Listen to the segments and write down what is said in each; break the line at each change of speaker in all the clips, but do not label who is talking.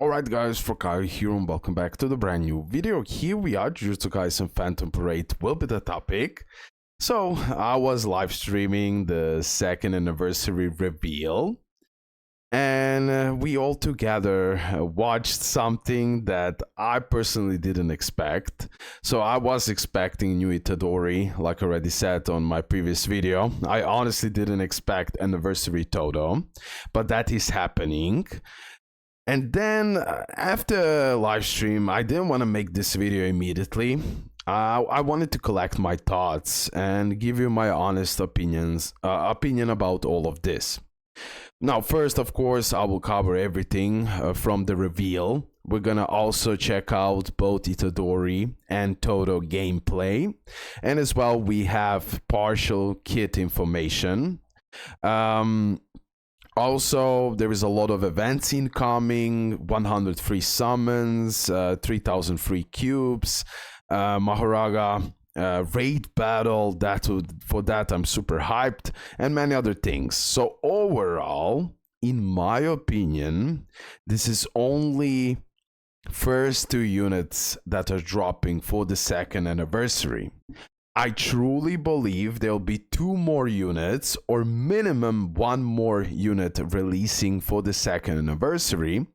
Alright guys, RoKage here and welcome back to the brand new video. Here we are, Jujutsu Kaisen Phantom Parade will be the topic. So, I was live streaming the second anniversary reveal. And we all together watched something that I personally didn't expect. So I was expecting new Itadori, like I already said on my previous video. I honestly didn't expect anniversary Todo, but that is happening. And then after live stream, I didn't want to make this video immediately. I wanted to collect my thoughts and give you my honest opinion about all of this. Now, first, of course, I will cover everything from the reveal. We're gonna also check out both Itadori and Todo gameplay. And as well, we have partial kit information. Also, there is a lot of events incoming, 100 free summons, 3000 free cubes, Mahoraga raid battle, for that I'm super hyped, and many other things. So overall, in my opinion, this is only first two units that are dropping for the second anniversary. I truly believe there'll be two more units or minimum one more unit releasing for the second anniversary,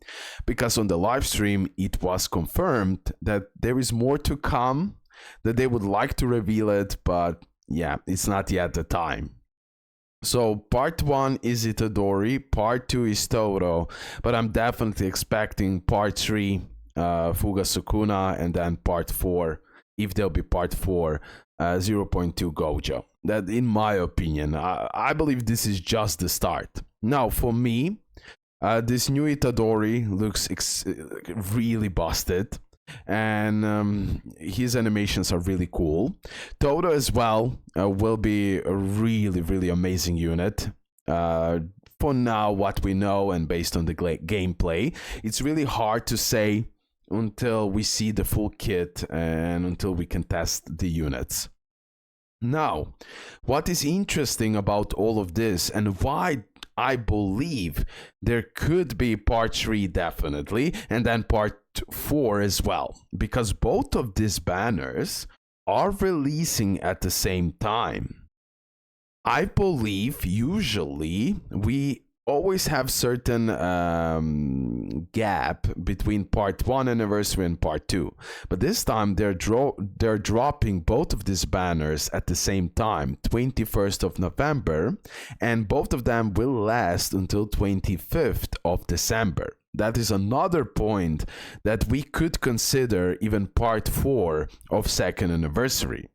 because on the live stream it was confirmed that there is more to come, that they would like to reveal it, but yeah, it's not yet the time. So part 1 is Itadori, part 2 is Todo, but I'm definitely expecting part 3 Fuga Sukuna, and then part 4, if there'll be part 4, 0.2 Gojo. That, in my opinion, I believe this is just the start. Now, for me, this new Itadori looks really busted, and his animations are really cool. Todo as well will be a really amazing unit. For now, what we know and based on the gameplay, it's really hard to say until we see the full kit and until we can test the units. Now, what is interesting about all of this and why I believe there could be part 3 definitely, and then part 4 as well, because both of these banners are releasing at the same time. I believe usually we always have certain gap between part 1 anniversary and part 2, but this time they're dropping both of these banners at the same time, 21st of November, and both of them will last until 25th of December. That is another point that we could consider even part 4 of second anniversary.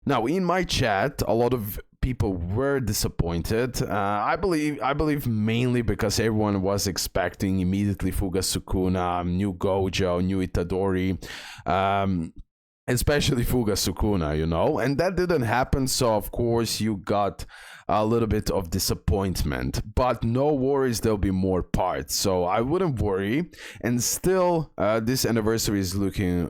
Now, in my chat, a lot of people were disappointed. I believe mainly because everyone was expecting immediately Fuga Sukuna, new Gojo, new Itadori, especially Fuga Sukuna, you know, and that didn't happen. So of course you got a little bit of disappointment, but no worries, there'll be more parts, so I wouldn't worry. And still, this anniversary is looking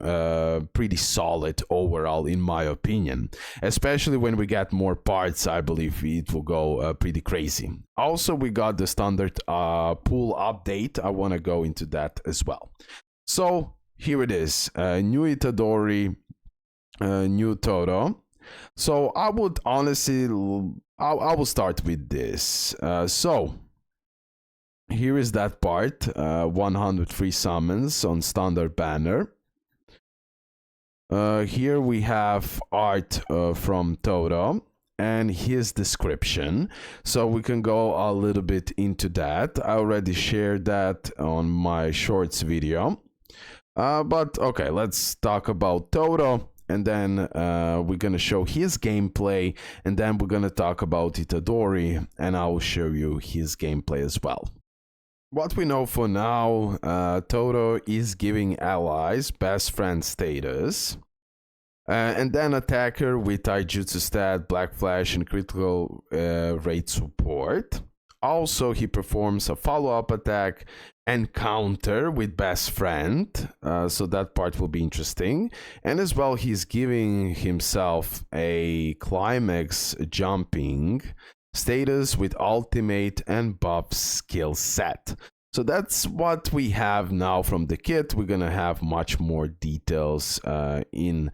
pretty solid overall, in my opinion, especially when we get more parts. I believe it will go pretty crazy. Also, we got the standard pool update. I want to go into that as well. So here it is, new Itadori, new Todo. So I would honestly, I will start with this. So here is that part, 100 free summons on standard banner. Here we have art from Todo and his description, so we can go a little bit into that. I already shared that on my shorts video, but okay, let's talk about Todo. And then we're gonna show his gameplay, and then we're gonna talk about Itadori, and I will show you his gameplay as well. What we know for now, Todo is giving allies best friend status, and then attacker with taijutsu stat, black flash, and critical rate support. Also, he performs a follow-up attack and counter with best friend, so that part will be interesting. And as well, he's giving himself a climax jumping status with ultimate and buff skill set. So that's what we have now from the kit. We're gonna have much more details in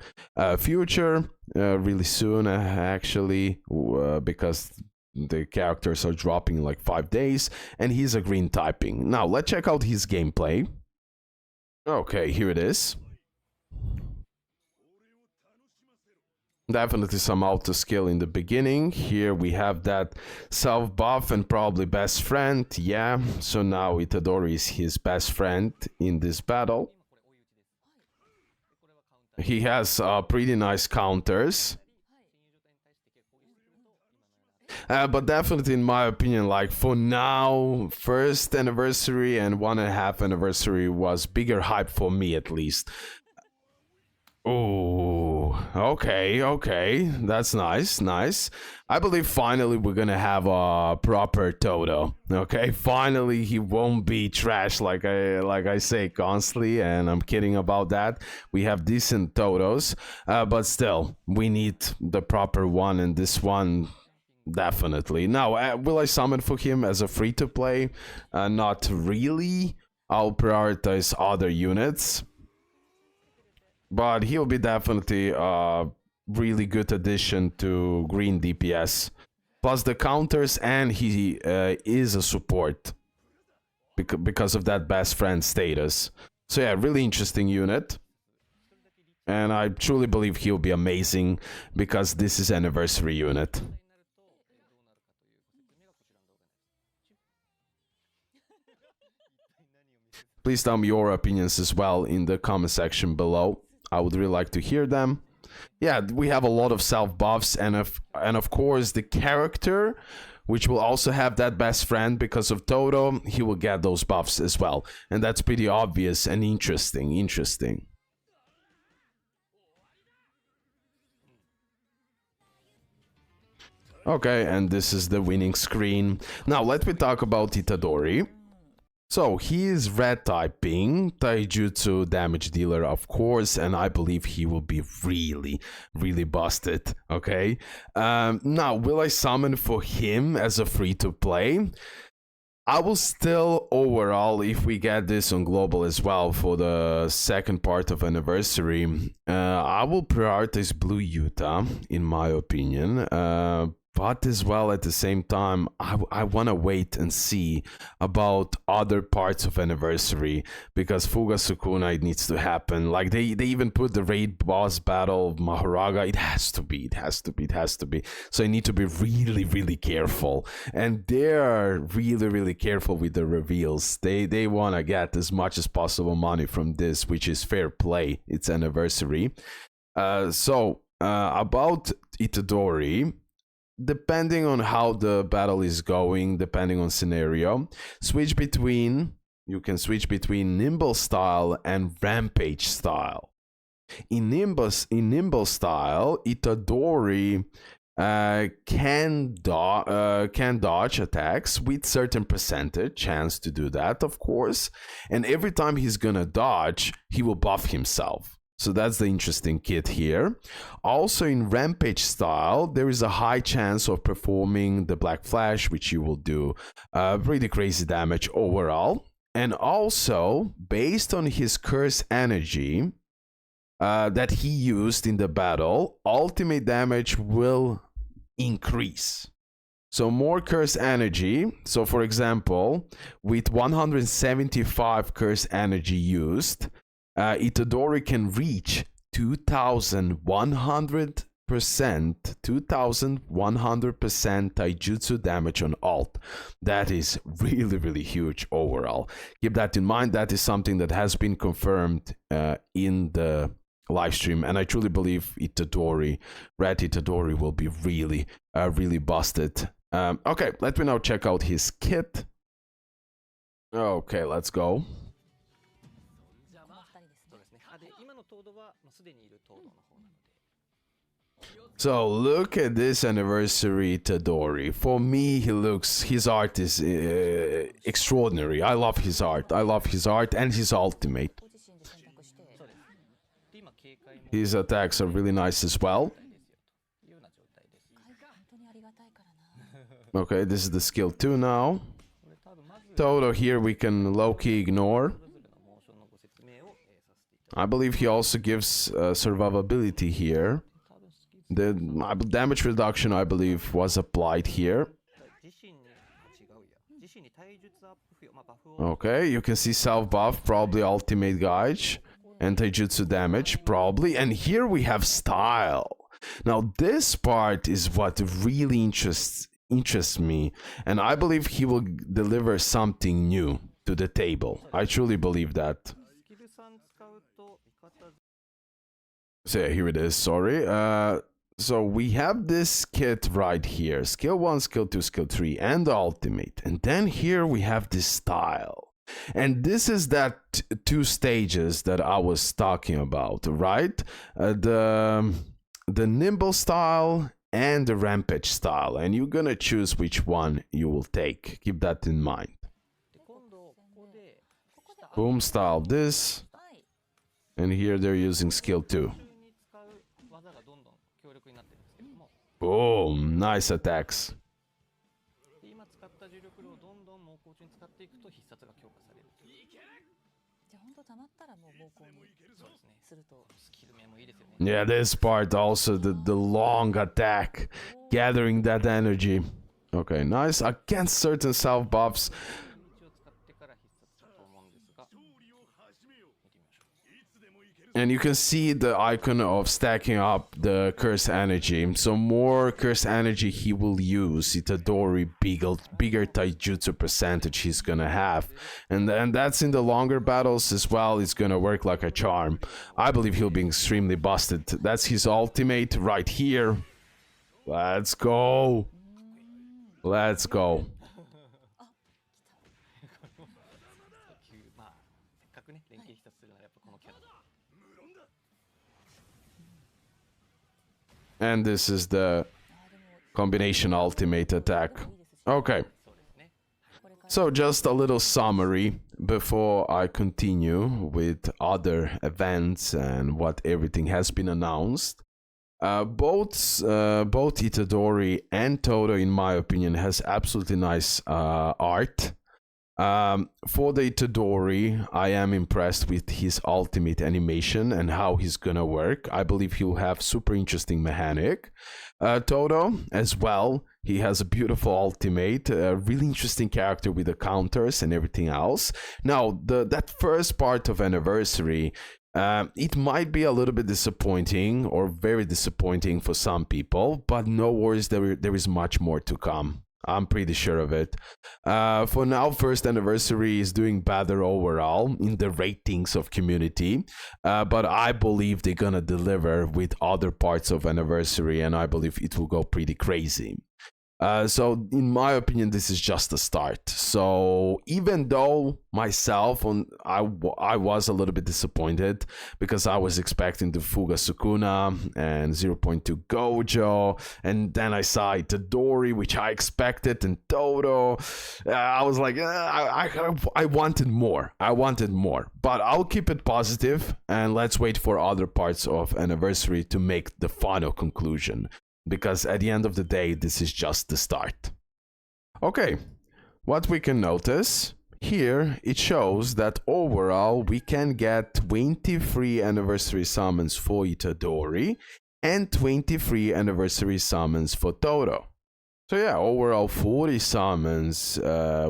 future, really soon actually, because the characters are dropping in like 5 days, and he's a green typing. Now let's check out his gameplay. Okay, here it is. Definitely some auto skill in the beginning. Here we have that self buff and probably best friend. Yeah, so now Itadori is his best friend in this battle. He has pretty nice counters. But definitely, in my opinion, like for now, first anniversary and 1.5 anniversary was bigger hype for me at least. Oh, okay, that's nice. I believe finally we're gonna have a proper Todo. Okay, finally he won't be trash like I say constantly, and I'm kidding about that. We have decent Todos, but still we need the proper one, and this one definitely. Now, will I summon for him as a free to play? Not really. I'll prioritize other units. But he'll be definitely a really good addition to green DPS. Plus the counters, and he is a support because of that best friend status. So yeah, really interesting unit. And I truly believe he'll be amazing because this is anniversary unit. Please tell me your opinions as well in the comment section below. I would really like to hear them. Yeah, we have a lot of self buffs, and of course the character, which will also have that best friend because of Todo, he will get those buffs as well, and that's pretty obvious and interesting. Okay, and this is the winning screen. Now let me talk about Itadori. So he is red typing, taijutsu damage dealer of course, and I believe he will be really busted, okay? Now, will I summon for him as a free to play? I will still overall, if we get this on global as well for the second part of anniversary, I will prioritize Blue Yuta in my opinion. But as well at the same time, I want to wait and see about other parts of anniversary, because Fuga Sukuna, it needs to happen. Like they even put the raid boss battle of Mahoraga. It has to be. So I need to be really careful. And they're really careful with the reveals. They want to get as much as possible money from this, which is fair play. It's anniversary. So about Itadori, depending on how the battle is going, depending on scenario, you can switch between nimble style and rampage style. In nimble style, Itadori can dodge attacks with certain percentage chance to do that, of course, and every time he's gonna dodge, he will buff himself. So that's the interesting kit here. Also in Rampage style, there is a high chance of performing the Black Flash, which you will do pretty crazy damage overall. And also, based on his curse energy that he used in the battle, ultimate damage will increase. So more curse energy. So for example, with 175 curse energy used, Itadori can reach 2100% taijutsu damage on alt. That is really huge overall. Keep that in mind. That is something that has been confirmed in the live stream, and I truly believe Red Itadori will be really busted. Okay, let me now check out his kit. Okay, let's go. So look at this anniversary Itadori. For me, his art is extraordinary. I love his art and his ultimate. His attacks are really nice as well. Okay, this is the skill 2 now. Todo here we can low-key ignore. I believe he also gives survivability here. The damage reduction, I believe, was applied here. Okay, you can see self-buff, probably ultimate gauge. Anti-jutsu damage, probably. And here we have style. Now, this part is what really interests me. And I believe he will deliver something new to the table. I truly believe that. So yeah, here it is, sorry. So we have this kit right here. Skill 1, Skill 2, Skill 3, and the ultimate. And then here we have this style. And this is that 2 stages that I was talking about, right? The nimble style and the rampage style. And you're gonna choose which one you will take. Keep that in mind. Boom style this. And here they're using skill 2. Boom, nice attacks. Yeah, this part also, the long attack, gathering that energy. Okay, nice. Against certain self buffs. And you can see the icon of stacking up the curse energy. So more curse energy he will use, Itadori, bigger taijutsu percentage he's gonna have. And that's in the longer battles as well. It's gonna work like a charm. I believe he'll be extremely busted. That's his ultimate right here. Let's go. Let's go. And this is the combination ultimate attack. Okay. So just a little summary before I continue with other events and what everything has been announced. Both Itadori and Todo, in my opinion, has absolutely nice art. For the Itadori, I am impressed with his ultimate animation and how he's gonna work. I believe he'll have super interesting mechanic. Todo as well, he has a beautiful ultimate, a really interesting character with the counters and everything else. Now, that first part of Anniversary, it might be a little bit disappointing or very disappointing for some people, but no worries, there is much more to come. I'm pretty sure of it. For now, First Anniversary is doing better overall in the ratings of community. But I believe they're gonna deliver with other parts of Anniversary, and I believe it will go pretty crazy. So in my opinion, this is just a start. So even though myself, I was a little bit disappointed because I was expecting the Fuga Sukuna and 0.2 Gojo, and then I saw Itadori, which I expected, and Todo. I was like, I wanted more. I wanted more, but I'll keep it positive, and let's wait for other parts of Anniversary to make the final conclusion. Because at the end of the day, this is just the start. Okay, what we can notice here, it shows that overall we can get 23 anniversary summons for Itadori and 23 anniversary summons for Todo. So yeah, overall 40 summons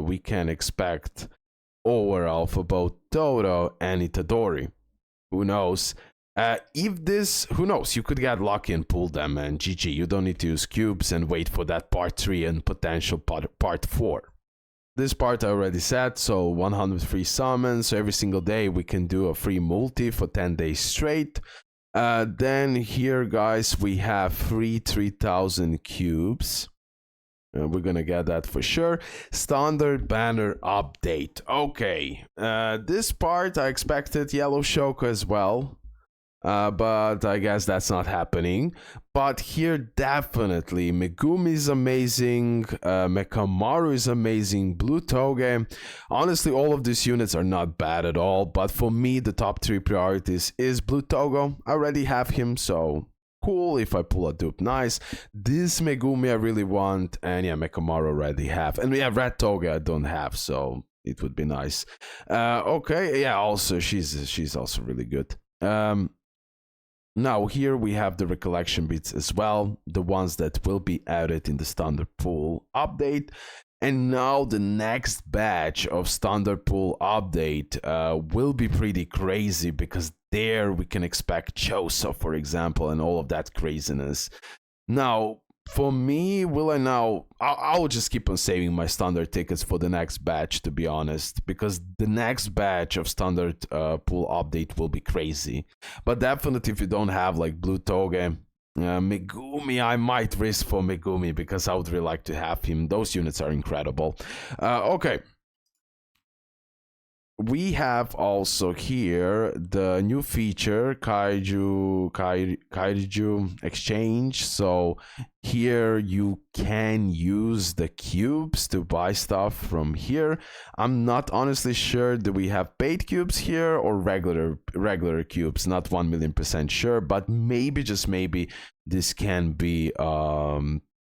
we can expect overall for both Todo and Itadori. Who knows? Who knows, you could get lucky and pull them, and GG, you don't need to use cubes and wait for that part 3 and potential part 4. This part I already said, so 100 free summons, so every single day we can do a free multi for 10 days straight. Then here, guys, we have free 3000 cubes. We're gonna get that for sure. Standard banner update. Okay, this part I expected Yellow Shoko as well. But I guess that's not happening. But here definitely Megumi is amazing, Mekamaru is amazing, Blue Toge. Honestly, all of these units are not bad at all, but for me the top 3 priorities is Blue Togo. I already have him, so cool. If I pull a dupe, nice. This Megumi I really want, and yeah, Mekamaru already have, and yeah, Red Toge I don't have, so It would be nice. Okay, yeah. Also, she's also really good. Now here we have the recollection bits as well, the ones that will be added in the standard pool update. And now the next batch of standard pool update will be pretty crazy, because there we can expect Choso, for example, and all of that craziness. Now, for me, I'll just keep on saving my standard tickets for the next batch, to be honest, because the next batch of standard pool update will be crazy. But definitely, if you don't have like Blue Toge, Megumi, I might risk for Megumi, because I would really like to have him. Those units are incredible. Okay. We have also here the new feature, Kaiju Exchange. So here you can use the cubes to buy stuff from here. I'm not honestly sure, do we have paid cubes here or regular cubes? Not 1,000,000% sure, but maybe, just maybe, this can be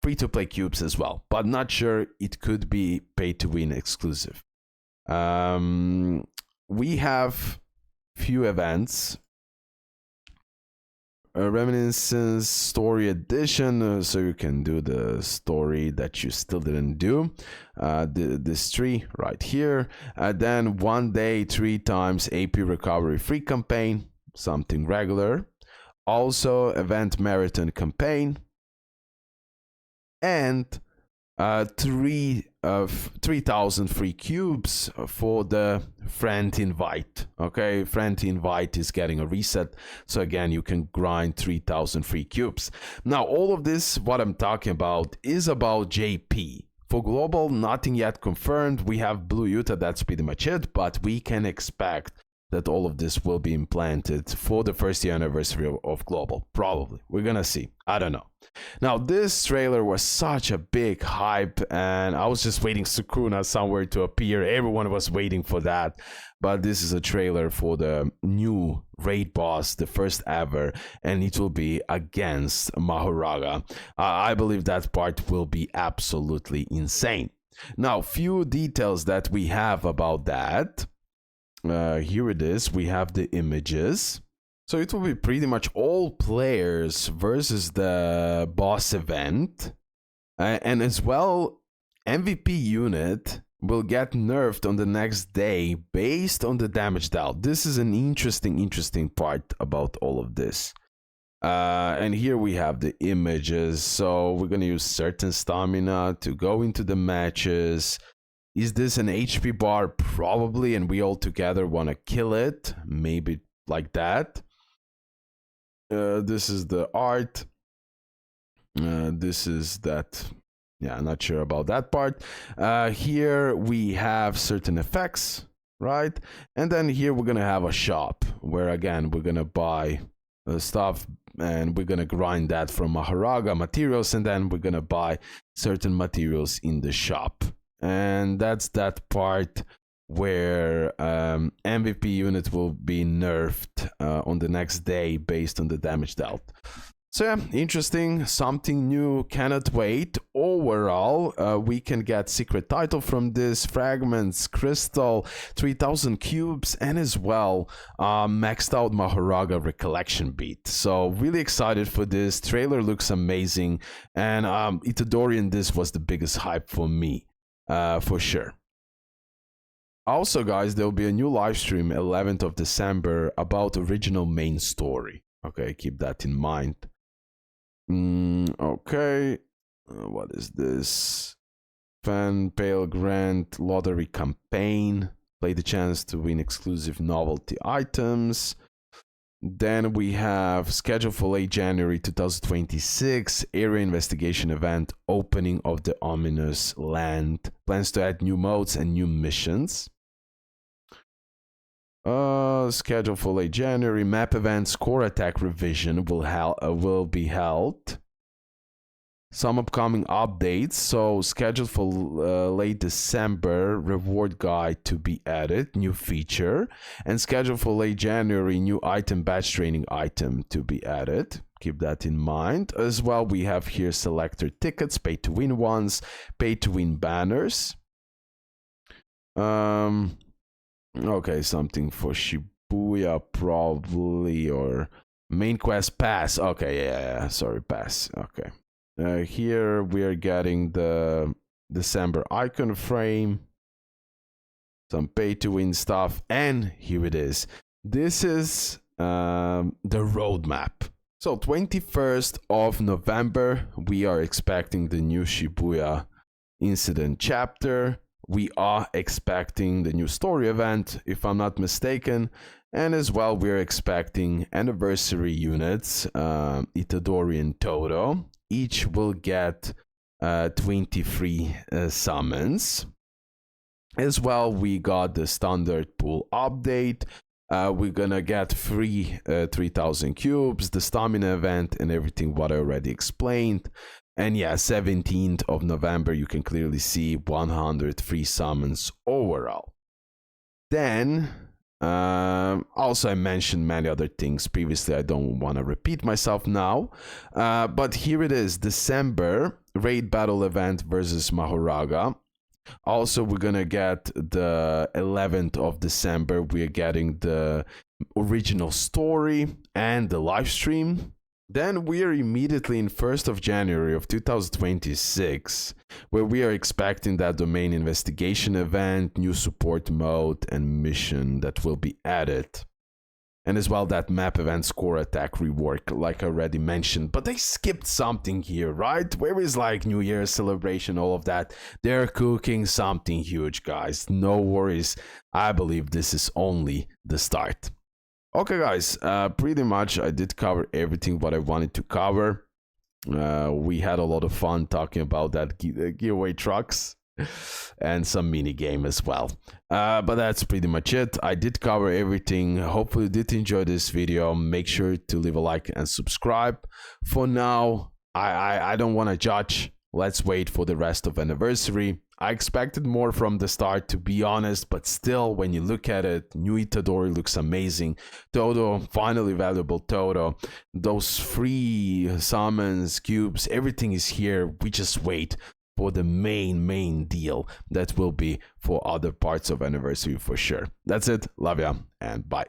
free-to-play cubes as well. But not sure, it could be pay-to-win exclusive. We have few events. Reminiscence Story Edition, so you can do the story that you still didn't do. This tree right here. Then 1 day, 3 times AP recovery free campaign, something regular. Also event marathon campaign. And 3,000 free cubes for the friend invite. Okay, friend invite is getting a reset, so again you can grind 3,000 free cubes. Now all of this, what I'm talking about, is about JP. For global, nothing yet confirmed. We have Blue Utah, that's pretty much it, but we can expect that all of this will be implanted for the first year anniversary of global. Probably, we're gonna see, I don't know. Now this trailer was such a big hype, and I was just waiting Sukuna somewhere to appear. Everyone was waiting for that, but this is a trailer for the new raid boss, the first ever, and it will be against Mahoraga. I believe that part will be absolutely insane. Now, few details that we have about that. Here it is. We have the images. So it will be pretty much all players versus the boss event. And as well, MVP unit will get nerfed on the next day based on the damage dealt. This is an interesting part about all of this. And here we have the images. So we're going to use certain stamina to go into the matches. Is this an HP bar? Probably, and we all together want to kill it. Maybe like that. This is the art. This is that. Yeah, not sure about that part. Here we have certain effects, right? And then here we're going to have a shop where, again, we're going to buy stuff, and we're going to grind that from Mahoraga materials, and then we're going to buy certain materials in the shop. And that's that part where MVP unit will be nerfed on the next day based on the damage dealt. So yeah, interesting, something new, cannot wait. Overall, we can get secret title from this, fragments, crystal, 3,000 cubes, and as well maxed out Mahoraga recollection beat. So really excited for this. Trailer looks amazing, and Itadori in this was the biggest hype for me. For sure. Also, guys, there will be a new live stream 11th of December about original main story. Okay, keep that in mind. Okay, what is this? Fan Pale Grant Lottery Campaign. Play the chance to win exclusive novelty items. Then we have scheduled for late January 2026 area investigation event, opening of the ominous land. Plans to add new modes and new missions. Scheduled for late January map events, core attack revision will be held. Some upcoming updates. So scheduled for late December, reward guide to be added, new feature, and scheduled for late January, new item batch training item to be added. Keep that in mind. As well, we have here selector tickets, pay to win ones, pay to win banners. Okay, something for Shibuya probably, or main quest pass. Okay, yeah, sorry, pass. Okay. Here we are getting the December icon frame, some pay to win stuff, and here it is. This is the roadmap. So 21st of November, we are expecting the new Shibuya incident chapter. We are expecting the new story event, if I'm not mistaken. And as well, we're expecting anniversary units, Itadori and Todo. Each will get 23 summons. As well, we got the standard pool update. We're gonna get free 3000 cubes, the stamina event, and everything what I already explained. And yeah, 17th of November, you can clearly see 100 free summons overall. Then, also I mentioned many other things previously. I don't want to repeat myself now. But here it is, December raid battle event versus Mahoraga. Also, we're gonna get the 11th of December. We're getting the original story and the live stream. Then we are immediately in 1st of January of 2026, where we are expecting that domain investigation event, new support mode, and mission that will be added. And as well, that map event score attack rework, like I already mentioned. But they skipped something here, right? Where is like New Year's celebration, all of that? They're cooking something huge, guys. No worries. I believe this is only the start. Okay, guys, pretty much I did cover everything what I wanted to cover. We had a lot of fun talking about that giveaway trucks and some mini game as well. But that's pretty much it. I did cover everything. Hopefully you did enjoy this video. Make sure to leave a like and subscribe. For now, I don't want to judge. Let's wait for the rest of anniversary. I expected more from the start, to be honest, but still, when you look at it, new Itadori looks amazing. Todo, finally valuable Todo. Those free summons, cubes, everything is here. We just wait for the main deal that will be for other parts of anniversary for sure. That's it. Love ya and bye.